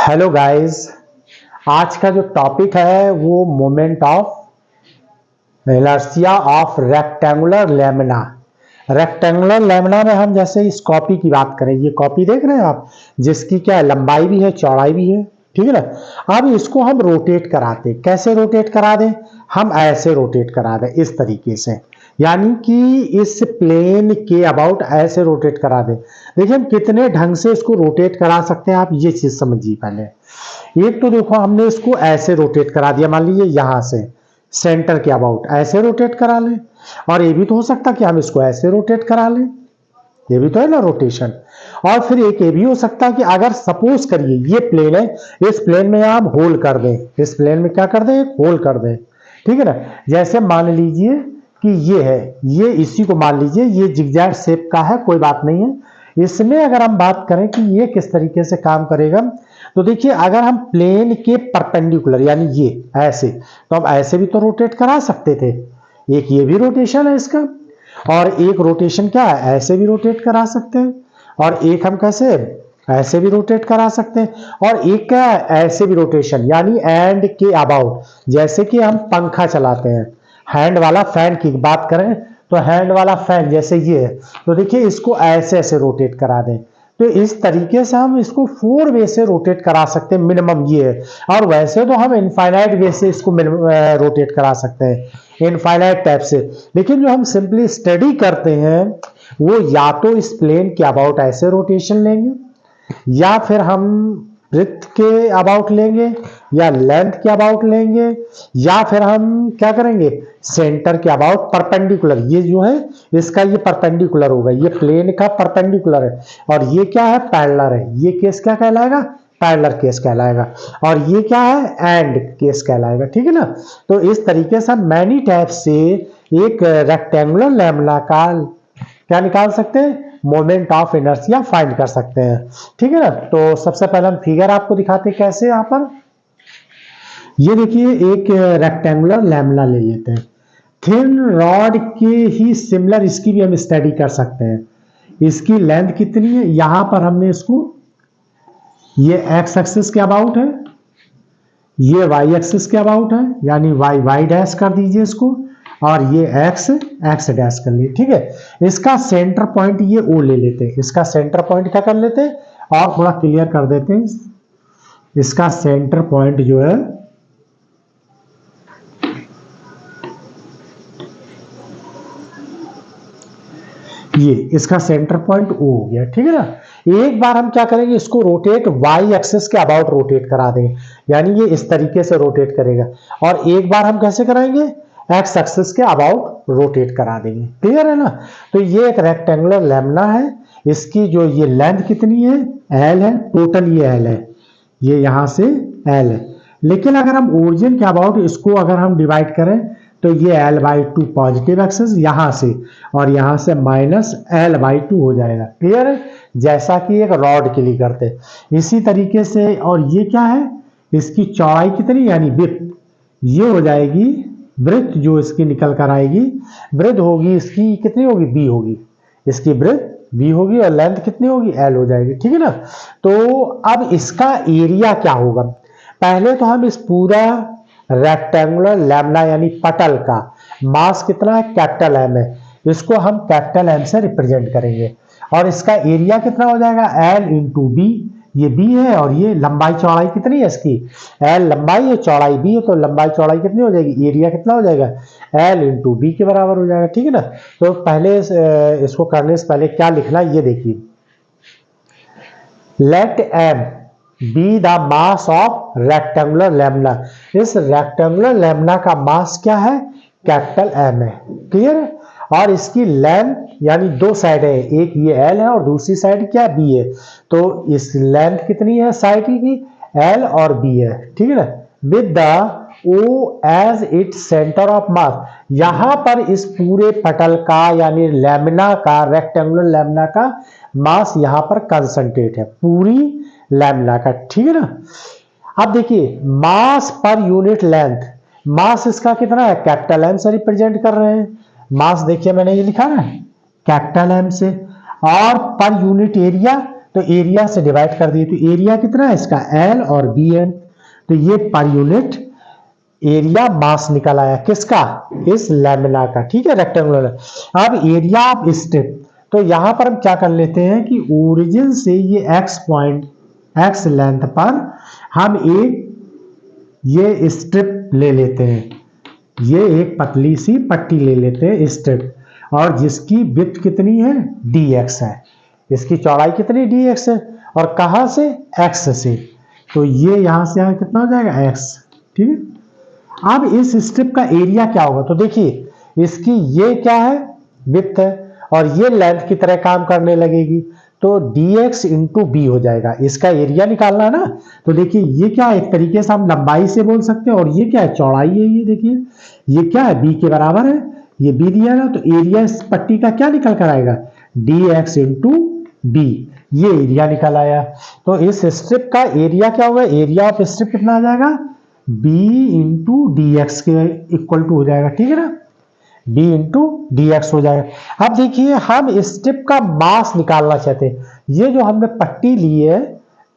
Hello guys. आज का जो टॉपिक है वो moment of inertia of rectangular lamina. Rectangular lamina में हम जैसे इस कॉपी की बात करें, ये कॉपी देख रहे हैं आप, जिसकी क्या है, लंबाई भी है चौड़ाई भी है, ठीक है ना। अब इसको हम रोटेट कराते, कैसे रोटेट करा दें, हम ऐसे रोटेट करा दें इस तरीके से, यानी कि इस प्लेन के अबाउट ऐसे रोटेट करा दें। देखिए हम कितने ढंग से इसको रोटेट करा सकते हैं, आप ये चीज समझिए। पहले एक तो देखो हमने इसको ऐसे रोटेट करा दिया, मान लीजिए यहां से सेंटर के अबाउट ऐसे रोटेट करा लें, और ये भी तो हो सकता कि हम इसको ऐसे रोटेट करा लें, ये भी तो है ना रोटेशन। और फिर एक ये भी हो सकता है कि अगर सपोज करिए ये प्लेन है, इस प्लेन में हम होल कर दें, इस प्लेन में क्या कर दें, एक होल कर दें, ठीक है ना। जैसे मान लीजिए कि ये है, ये इसी को मान लीजिए ये जिगजैग शेप का है, कोई बात नहीं है। इसमें अगर हम बात करें कि ये किस तरीके से काम करेगा, तो देखिए अगर हम प्लेन के परपेंडिकुलर यानी ये ऐसे, तो हम ऐसे भी तो रोटेट करा सकते थे, एक ये भी रोटेशन है इसका, और एक रोटेशन क्या है, ऐसे भी रोटेट करा सकते हैं, और एक हम कैसे ऐसे भी रोटेट करा सकते हैं, और एक क्या है, ऐसे भी रोटेशन यानी एंड के अबाउट। जैसे कि हम पंखा चलाते हैं, हैंड वाला फैन की बात करें तो हैंड वाला फैन जैसे ये है, तो देखिए इसको ऐसे ऐसे रोटेट करा दें, तो इस तरीके से हम इसको 4 वे से रोटेट करा सकते हैं, मिनिमम ये है। और वैसे तो हम इनफाइनाइट वे से इसको रोटेट करा सकते हैं, इनफाइनाइट टाइप से। लेकिन जो हम सिंपली स्टडी करते हैं वो या तो इस प्लेन के अबाउट ऐसे रोटेशन लेंगे, या फिर हम ब्रेथ के अबाउट लेंगे, या लेंथ के अबाउट लेंगे, या फिर हम क्या करेंगे, सेंटर के अबाउट परपेंडिकुलर। ये जो है इसका ये परपेंडिकुलर होगा, ये प्लेन का परपेंडिकुलर है, और ये क्या है, पैरेलल है। ये केस क्या कहलाएगा, पैरेलल केस कहलाएगा, और ये क्या है, एंड केस कहलाएगा, ठीक है ना। तो इस तरीके से हम मैनी टाइप से एक रेक्टेंगुलर लैम्ब्डा का क्या निकाल सकते हैं, मोमेंट ऑफ इनर्शिया फाइंड कर सकते हैं, ठीक है ना। तो सबसे पहले हम फिगर आपको दिखाते हैं कैसे। यहाँ पर ये देखिए एक रेक्टेंगुलर लैम्ब्डा ले लेते हैं, थिन रॉड के ही सिमिलर इसकी भी हम स्टडी कर सकते हैं। इसकी लेंथ कितनी है, यहां पर हमने इसको, ये एक्स एक्सिस के अबाउट है, ये वाई एक्सिस के अबाउट है, यानी वाई वाई डैश कर दीजिए इसको, और ये एक्स एक्स डैश कर लिए, ठीक है। इसका सेंटर पॉइंट ये ओ ले लेते हैं, इसका सेंटर पॉइंट क्या कर लेते हैं, और थोड़ा क्लियर कर देते हैं। इसका सेंटर पॉइंट जो है ये, इसका सेंटर पॉइंट ओ हो गया, ठीक है ना। एक बार हम क्या करेंगे, इसको रोटेट वाई एक्सिस के अबाउट रोटेट करा देंगे, यानी ये इस तरीके से रोटेट करेगा, और एक बार हम कैसे कराएंगे, एक्स एक्सिस के अबाउट रोटेट करा देंगे, क्लियर है ना। तो ये एक रेक्टेंगुलर लैम्ब्डा है, इसकी जो ये लेंथ कितनी है, एल है, टोटल ये एल है, ये यहां से एल है। लेकिन अगर हम ओरिजिन के अबाउट इसको अगर हम डिवाइड करें, तो ये l/2 पॉजिटिव एक्सिस यहां से, और यहां से -l/2 हो जाएगा, क्लियर है, जैसा कि एक रॉड के लिए करते हैं इसी तरीके से। और ये क्या है, इसकी चौड़ाई कितनी, यानी विड्थ, ये हो जाएगी ब्रेथ, जो इसकी निकल कर आएगी ब्रेथ होगी इसकी कितनी होगी, बी होगी, इसकी ब्रेथ बी होगी, और लेंथ कितनी होगी, एल हो जाएगी, ठीक है ना। तो अब इसका एरिया क्या होगा, पहले तो हम इस पूरा रेक्टेंगुलर लैम्ब्डा यानी पटल का मास कितना है, कैपिटल एम है, इसको हम कैपिटल एम से रिप्रेजेंट करेंगे, और इसका एरिया कितना हो जाएगा, एल इंटू बी, ये बी है, और ये लंबाई चौड़ाई कितनी है इसकी, एल लंबाई है, चौड़ाई बी है, तो लंबाई चौड़ाई कितनी हो जाएगी, एरिया कितना हो जाएगा, एल इंटू बी के बराबर हो जाएगा, ठीक है ना। तो पहले इसको करने से पहले क्या लिखना, ये देखिए, let m be the mass of rectangular lambda. इस रेक्टेंगुलर लैम्ब्डा का मास क्या है, कैपिटल एम है, क्लियर है। और इसकी लेंथ यानी दो साइड है, एक ये एल है और दूसरी साइड क्या बी है, तो इस लेंथ कितनी है साइड की, एल और बी है, ठीक है ना। With the O as its centre of mass, यहां पर इस पूरे पटल का यानी लैम्ब्डा का, रेक्टेंगुलर लैम्ब्डा का मास यहां पर कंसंट्रेट है, पूरी लैम्ब्डा का, ठीक है ना। अब देखिए मास पर यूनिट लेंथ, मास इसका कितना है, कैपिटल एम से रिप्रेजेंट कर रहे हैं, मास देखिए मैंने ये लिखा ना कैपिटल एम से, और पर यूनिट एरिया तो एरिया से डिवाइड कर दिए, तो एरिया कितना है इसका एल और बी है, तो ये पर यूनिट एरिया मास निकल आया किसका, इस लैमिना का, ठीक है, रेक्टेंगुलर। अब एरिया ऑफ स्ट्रिप, तो यहां पर हम क्या कर लेते हैं कि ओरिजिन से ये एक्स पॉइंट, एक्स लेंथ पर हम एक ये स्ट्रिप ले लेते हैं, ये एक पतली सी पट्टी ले लेते हैं स्ट्रिप, और जिसकी विड्थ कितनी है dx है, इसकी चौड़ाई कितनी dx है, और कहां से x से, तो ये यहां से यहां कितना हो जाएगा x, ठीक है। अब इस स्ट्रिप का एरिया क्या होगा, तो देखिए इसकी ये क्या है विड्थ है, और ये लेंथ की तरह काम करने लगेगी, तो dx इंटू बी हो जाएगा, इसका एरिया निकालना है ना। तो देखिए ये क्या है, एक तरीके से हम लंबाई से बोल सकते हैं, और ये क्या है चौड़ाई है, ये देखिए ये क्या है b के बराबर है, ये b दिया ना, तो एरिया इस पट्टी का क्या निकल कर आएगा dx इंटू बी, ये एरिया निकल आया। तो इस स्ट्रिप का एरिया क्या होगा, एरिया ऑफ स्ट्रिप कितना आ जाएगा b इंटू डी एक्स के इक्वल टू हो जाएगा, ठीक है ना, b इंटू डी एक्स हो जाएगा। अब देखिए हम स्ट्रिप का मास निकालना चाहते हैं, ये जो हमने पट्टी ली है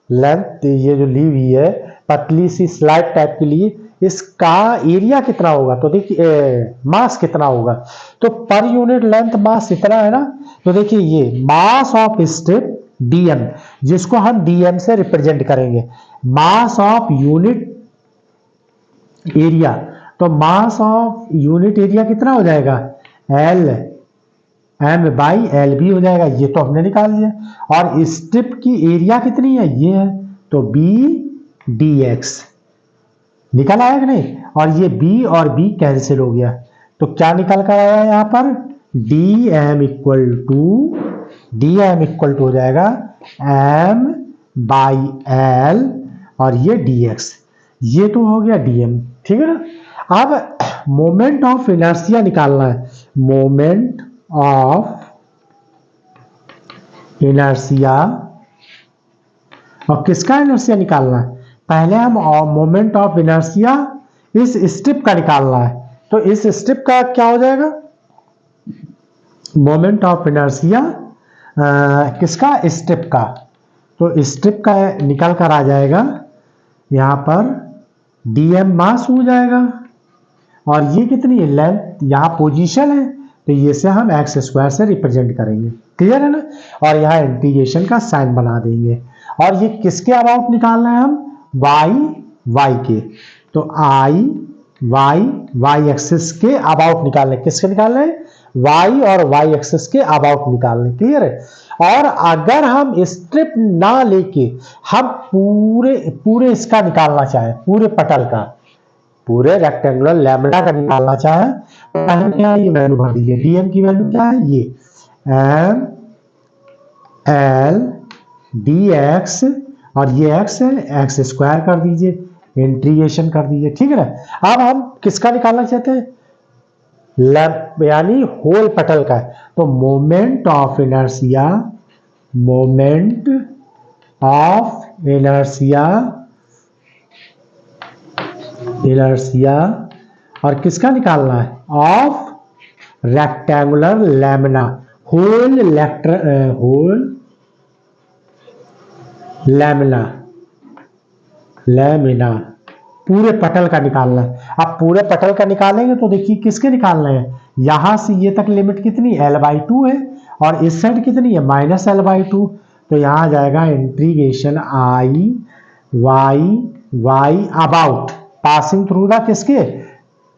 लेंथ, ये जो ली हुई है पतली सी स्लाइड टाइप की ली, इसका एरिया कितना होगा, तो देखिए मास कितना होगा, तो पर यूनिट लेंथ मास इतना है ना, तो देखिए ये मास ऑफ स्ट्रिप dm, जिसको हम dm से रिप्रेजेंट करेंगे, मास ऑफ यूनिट एरिया, तो मास ऑफ यूनिट एरिया कितना हो जाएगा l m by l b हो जाएगा, ये तो हमने निकाल लिया। और स्ट्रिप की एरिया कितनी है, ये है, तो बी डी एक्स निकल आया कि नहीं, और ये b और b कैंसिल हो गया, तो क्या निकल कर आया यहाँ पर dm इक्वल टू हो जाएगा m बाई एल, और ये dx, ये तो हो गया dm, ठीक है ना। अब मोमेंट ऑफ इनर्शिया निकालना है, मोमेंट ऑफ इनर्शिया, और किसका इनर्शिया निकालना है, पहले हम मोमेंट ऑफ इनर्शिया इस स्ट्रिप का निकालना है, तो इस स्ट्रिप का क्या हो जाएगा मोमेंट ऑफ इनर्शिया किसका स्ट्रिप का, तो स्ट्रिप का निकल कर आ जाएगा यहां पर dm मास हो जाएगा, और ये कितनी है लेंथ, यहाँ पोजीशन है, तो ये से हम एक्स स्क्वायर से रिप्रेजेंट करेंगे, क्लियर है ना, और यहाँ इंटीग्रेशन का साइन बना देंगे, और ये किसके अबाउट निकालना है हम y के, तो y एक्सिस के अबाउट निकालने, किसके निकालने हैं y और y एक्सिस के अबाउट निकालने, क्लियर है। और अगर हम स्ट्रिप ना लेके हम पूरे इसका निकालना चाहे, पूरे पटल का, पूरे रेक्टेंगुलर लैम्ब्डा का निकालना चाहे, तो पहले यहाँ ये वैल्यू भर दीजिए, dm की वैल्यू क्या है, ये m l dx, और ये x है, x स्क्वायर कर दीजिए, इंटीग्रेशन कर दीजिए, ठीक है ना। अब हम किसका निकालना चाहते हैं, यानी होल पटल का है, तो moment of inertia, moment of inertia और किसका निकालना है, of rectangular lamina, whole lamina पूरे पटल का निकालना है। अब पूरे पटल का निकालेंगे तो देखिए किसके निकालना है, यहां से ये तक लिमिट कितनी l/2 है, और इस साइड कितनी है -l/2, तो यहां आ जाएगा integration i y about passing through the किसके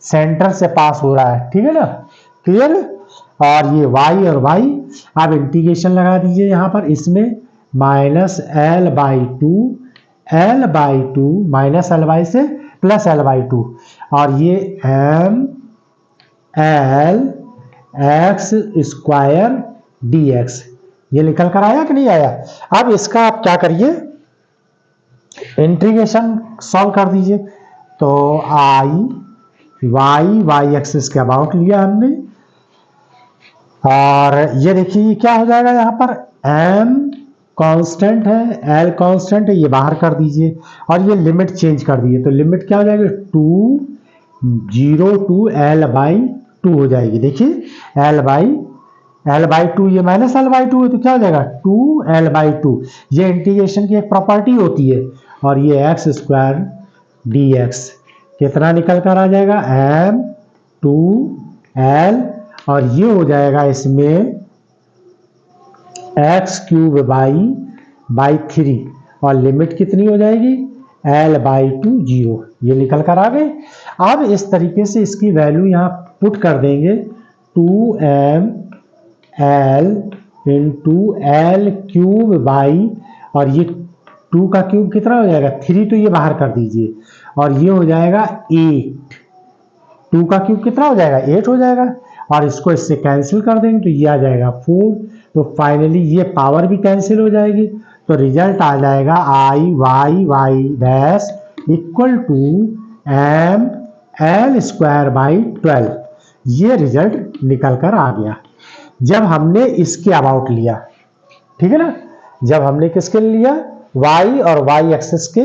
सेंटर से पास हो रहा है, ठीक है ना, क्लियर। और ये y और y, अब इंटीग्रेशन लगा दीजिए यहां पर, इसमें -l/2 माइनस l/2 से प्लस l/2, और ये m l x square dx, ये निकल कर आया कि नहीं आया। अब इसका आप क्या करिए, इंटीग्रेशन सॉल्व कर दीजिए, तो y एक्सिस के अबाउट लिया हमने, और ये देखिए क्या हो जाएगा, यहाँ पर m कांस्टेंट है, l कांस्टेंट है, ये बाहर कर दीजिए, और ये लिमिट चेंज कर दीजिए, तो लिमिट क्या हो जाएगी 2 0 to l/2 हो जाएगी, देखिए l/2 L/2, ये माइनस L/2 है तो क्या हो जाएगा 2L/2। ये इंटीग्रेशन की एक प्रॉपर्टी होती है। और ये x² dx कितना निकल कर आ जाएगा M2L, और ये हो जाएगा इसमें x³/3, और लिमिट कितनी हो जाएगी L/2 0, ये निकल कर आ गए। अब इस तरीके से इसकी वैल्यू यहाँ पुट कर देंगे 2mL इंटू L³ और ये 2 का क्यूब कितना हो जाएगा 3, तो ये बाहर कर दीजिए, और ये हो जाएगा 8। 2 का क्यूब कितना हो जाएगा 8 हो जाएगा, और इसको इससे कैंसिल कर देंगे तो ये आ जाएगा 4। तो फाइनली ये पावर भी कैंसिल हो जाएगी, तो रिजल्ट आ जाएगा I/y' इक्वल टू mL²/12। ये रिजल्ट निकल कर आ गया जब हमने इसके अबाउट लिया, ठीक है ना। जब हमने किसके लिया y और y एक्सिस के,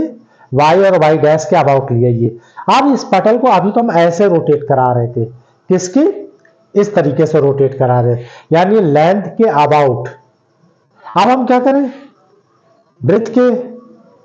y और y डैश के अबाउट लिया ये। अब इस पटल को अभी तो हम ऐसे रोटेट करा रहे थे, किसके, इस तरीके से रोटेट करा रहे, यानी लेंथ के अबाउट। अब हम क्या करें ब्रेथ के,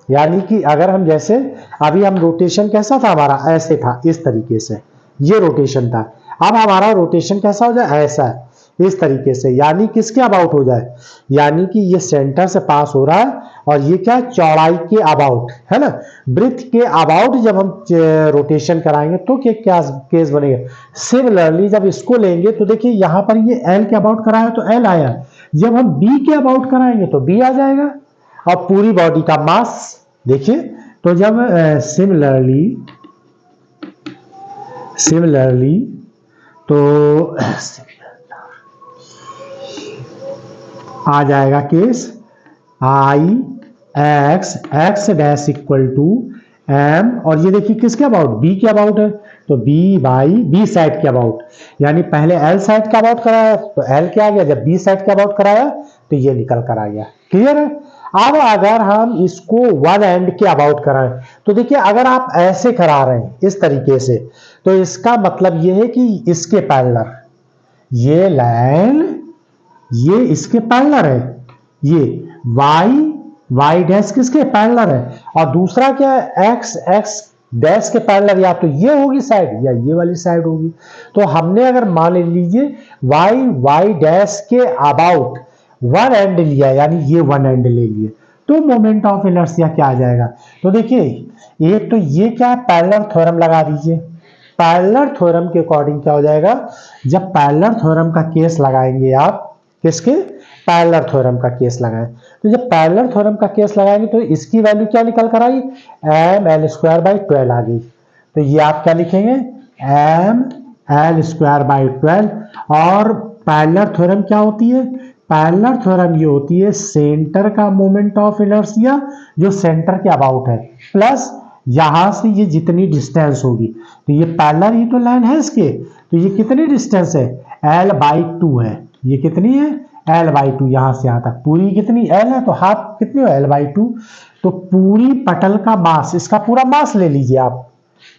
यानी कि अगर हम जैसे अभी हम रोटेशन कैसा था हमारा, ऐसे था, इस तरीके से ये रोटेशन था। अब हमारा रोटेशन कैसा हो जाए, ऐसा, इस तरीके से, यानी किसके अबाउट हो जाए, यानी कि ये सेंटर से पास हो रहा है, और ये क्या चौड़ाई के अबाउट है ना। ब्रेथ के अबाउट जब हम रोटेशन कराएंगे तो क्या केस बनेगा। सिमिलरली जब इसको लेंगे तो देखिए यहां पर ये एल के अबाउट कराया तो एल आया, जब हम बी के अबाउट कराएंगे तो बी आ जाएगा। अब पूरी बॉडी का मास देखिए, तो जब सिमिलरली तो आ जाएगा case I/x' equal to m, और ये देखिए किसके अबाउट, बी के अबाउट है, तो b/b साइड के अबाउट, यानी पहले l साइड के अबाउट कराया तो l क्या आ गया, जब b साइड के अबाउट कराया तो ये निकल कर आ गया। क्लियर है। अब अगर हम इसको वन एंड के अबाउट कराएं तो देखिए अगर आप ऐसे करा रहे हैं इस तरीके से, तो इसका मतलब ये है कि इसके पैरेलल ये लाइन, ये इसके पैरेलल है, ये y डैश किसके पैरेलल है, और दूसरा क्या है x डैश के पैरेलल, या तो ये होगी साइड या ये वाली साइड होगी। तो हमने अगर मान लीजिए y डैश के अबाउट वन एंड लिया, यानी ये वन एंड ले लिए, तो मोमेंट ऑफ इनर्शिया क्या आ जाएगा। तो देखिए ये तो ये क्या है, पैरेलल थ्योरम लगा दीजिए। पैरेलल थ्योरम के अकॉर्डिंग क्या हो जाएगा, जब पैरेलल थ्योरम का केस लगाएंगे आप, किसके, पैरेलल थ्योरम का केस लगाएं, तो जब पैरेलल थ्योरम का केस लगाएंगे तो इसकी वैल्यू क्या निकल कर आई, mL²/12 आ गई। तो ये आप क्या लिखेंगे mL²/12। और पैरेलल थ्योरम क्या होती है, पैरेलल थ्योरम ये होती है सेंटर का मोमेंट ऑफ इनर्शिया जो सेंटर के अबाउट है, प्लस यहां से ये जितनी डिस्टेंस होगी, तो ये पैरेलल ही तो लाइन है इसके, तो ये कितनी डिस्टेंस है L/2 है, ये कितनी है L/2, यहां से यहां तक पूरी कितनी L है, तो हाफ कितनी हो L/2। तो पूरी पटल का मास, इसका पूरा मास ले लीजिए आप,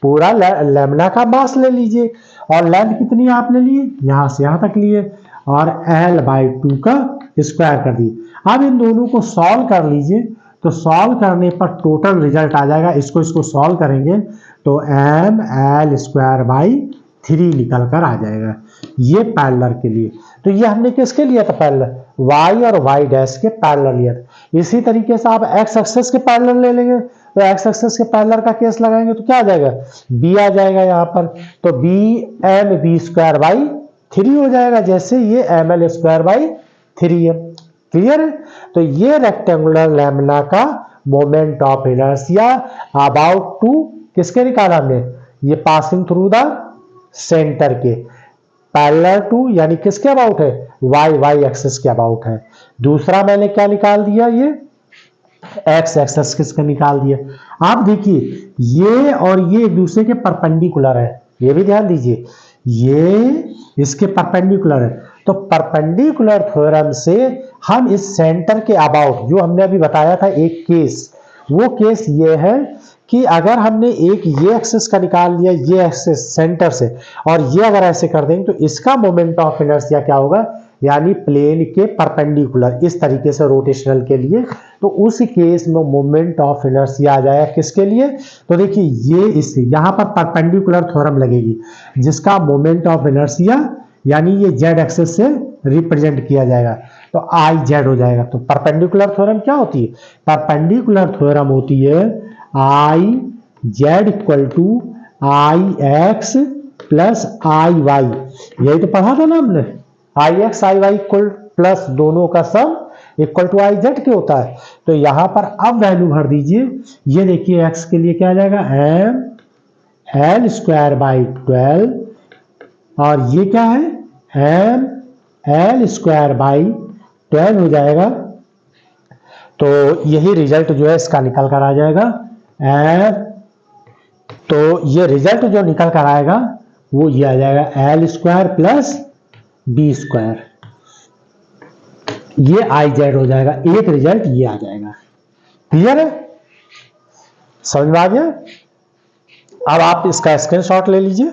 पूरा लेमना का मास ले लीजिए, और लेंथ कितनी आपने लिए, यहां से यहां तक लिए, और L/2 का स्क्वायर कर दिए। अब इन दोनों को सॉल्व कर लीजिए, तो सॉल्व करने पर टोटल रिजल्ट आ जाएगा, इसको सॉल्व करेंगे तो mL²/3 निकल कर आ जाएगा, ये पैरेलल के लिए। तो ये हमने किसके लिया था पैरेलल, y और y डैश के पैरेलल लिया था। इसी तरीके से आप x एक्सिस के पैरेलल ले लेंगे, तो x एक्सिस के पैरेलल का केस लगाएंगे तो क्या आ जाएगा, b आ जाएगा यहाँ पर, तो b mv²/3 हो जाएगा, जैसे ये mL²/3 है। क्लियर है। तो ये रेक्टेंगुलर लैमिना का moment of inertia about to किसके निकाला हमने, ये पासिंग थ्रू द सेंटर के, पैरेलल टू यानी किसके अबाउट है, y एक्सिस के अबाउट है। दूसरा मैंने क्या निकाल दिया, ये x एक्सिस किसका निकाल दिया। आप देखिए ये और ये एक दूसरे के परपेंडिकुलर है, ये भी ध्यान दीजिए, ये इसके परपेंडिकुलर है। तो परपेंडिकुलर थ्योरम से हम इस सेंटर के अबाउट, जो हमने अभी बताया था एक केस, वो केस ये है कि अगर हमने एक ये एक्सिस का निकाल लिया, ये एक्सिस सेंटर से, और ये अगर ऐसे कर देंगे तो इसका मोमेंट ऑफ इनर्शिया क्या होगा, यानी प्लेन के परपेंडिकुलर, इस तरीके से रोटेशनल के लिए, तो उस केस में मोमेंट ऑफ इनर्शिया आ जाएगा किसके लिए, तो देखिए ये इससे यहाँ पर परपेंडिकुलर थ्योरम लगेगी जिसका मोमेंट ऑफ इनर्शिया यानी ये जेड एक्सिस से रिप्रेजेंट किया जाएगा, तो आई जेड हो जाएगा। तो परपेंडिकुलर थ्योरम क्या होती है, परपेंडिकुलर थ्योरम होती है I z equal to I x plus I y, यही तो पढ़ा था ना हमने, I x I y equal plus दोनों का sum equal to I z के होता है। तो यहां पर अब वैल्यू भर दीजिए, ये देखिए एक्स के लिए क्या आ जाएगा एम एल स्क्वायर बाई 12 और ये क्या है एम एल स्क्वायर बाई 12 हो जाएगा। तो यही रिजल्ट जो है इसका निकल कर आ जाएगा एफ, तो ये रिजल्ट जो निकल कर आएगा वो ये आ जाएगा l square plus b square, ये आई जेड हो जाएगा, एक रिजल्ट ये आ जाएगा। क्लियर है, समझ में आ गया। अब आप इसका स्क्रीनशॉट ले लीजिए।